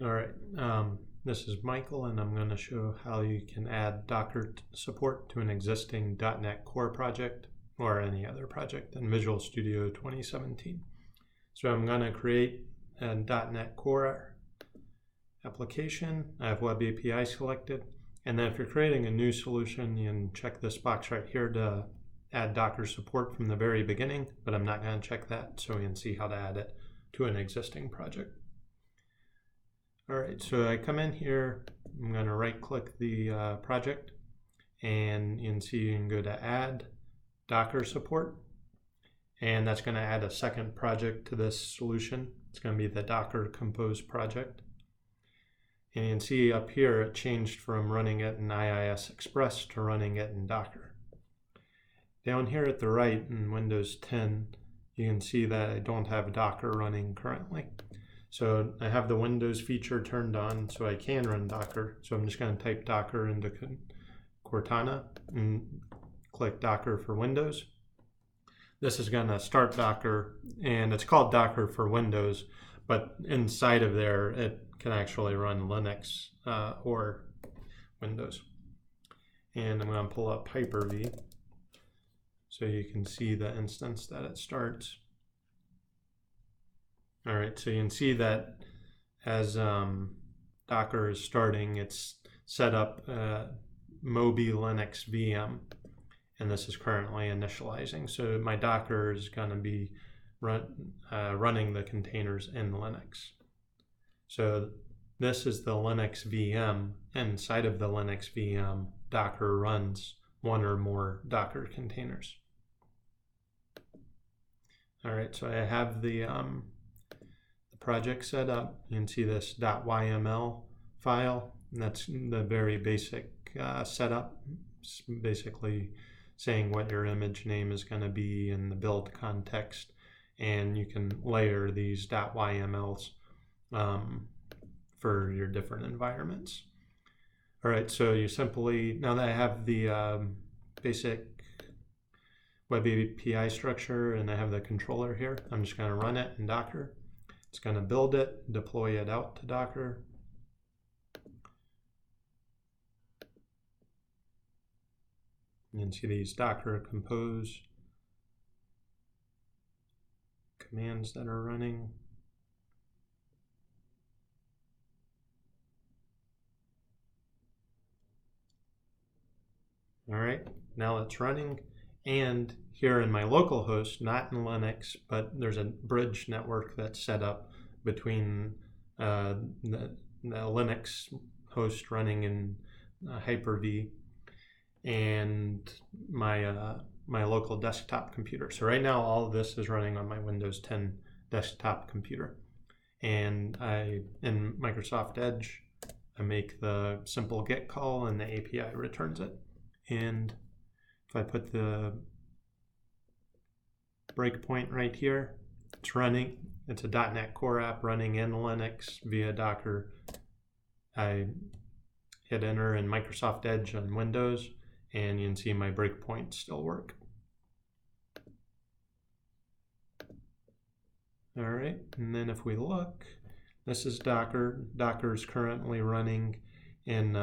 All right, this is Michael, and I'm going to show how you can add Docker support to an existing .NET Core project or any other project in Visual Studio 2017. So I'm going to create a .NET Core application. I have Web API selected, and then if you're creating a new solution, you can check this box right here to add Docker support from the very beginning, but I'm not going to check that, so we can see how to add it to an existing project. All right, so I come in here, I'm going to right click the project, and you can see you can go to add Docker support, and that's going to add a second project to this solution. It's going to be the Docker Compose project. And you can see up here it changed from running it in IIS Express to running it in Docker. Down here at the right in Windows 10, you can see that I don't have Docker running currently. So I have the Windows feature turned on so I can run Docker. So I'm just going to type Docker into Cortana and click Docker for Windows. This is going to start Docker, and it's called Docker for Windows, but inside of there it can actually run Linux or Windows. And I'm going to pull up Hyper-V so you can see the instance that it starts. All right, so you can see that as Docker is starting, it's set up Moby Linux VM, and this is currently initializing. So my Docker is going to be running the containers in Linux. So this is the Linux VM. Inside of the Linux VM, Docker runs one or more Docker containers. All right, so I have the project set up. You can see this .yml file, and that's the very basic setup. It's basically saying what your image name is going to be in the build context, and you can layer these .ymls for your different environments. All right, so you simply, now that I have the basic Web API structure and I have the controller here, I'm just going to run it in Docker. It's going to build it, deploy it out to Docker. You can see these Docker Compose commands that are running. All right, now it's running. And here in my local host, not in Linux, but there's a bridge network that's set up between the Linux host running in Hyper-V and my local desktop computer. So right now all of this is running on my Windows 10 desktop computer. And in Microsoft Edge, I make the simple get call and the API returns it. And if I put the breakpoint right here, it's running. It's a .NET Core app running in Linux via Docker. I hit enter in Microsoft Edge on Windows, and you can see my breakpoints still work. All right, and then if we look, this is Docker. Docker is currently running in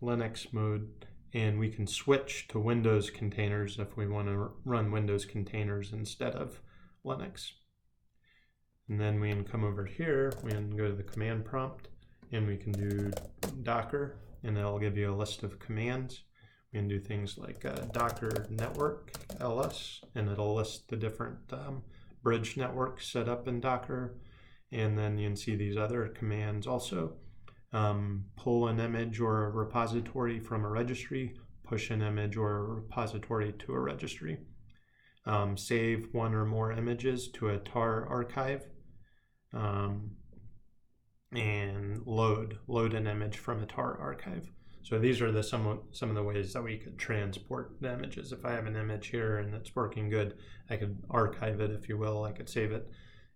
Linux mode, and we can switch to Windows containers if we want to run Windows containers instead of Linux. And then we can come over here, we can go to the command prompt, and we can do Docker, and it'll give you a list of commands. We can do things like Docker network ls, and it'll list the different bridge networks set up in Docker. And then you can see these other commands also. Pull an image or a repository from a registry, push an image or a repository to a registry, save one or more images to a tar archive, and load an image from a tar archive. So these are some of the ways that we could transport the images. If I have an image here and it's working good, I could archive it, if you will. I could save it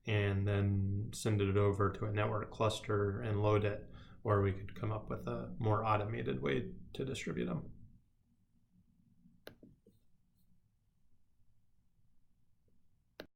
and then send it over to a network cluster and load it. Or we could come up with a more automated way to distribute them.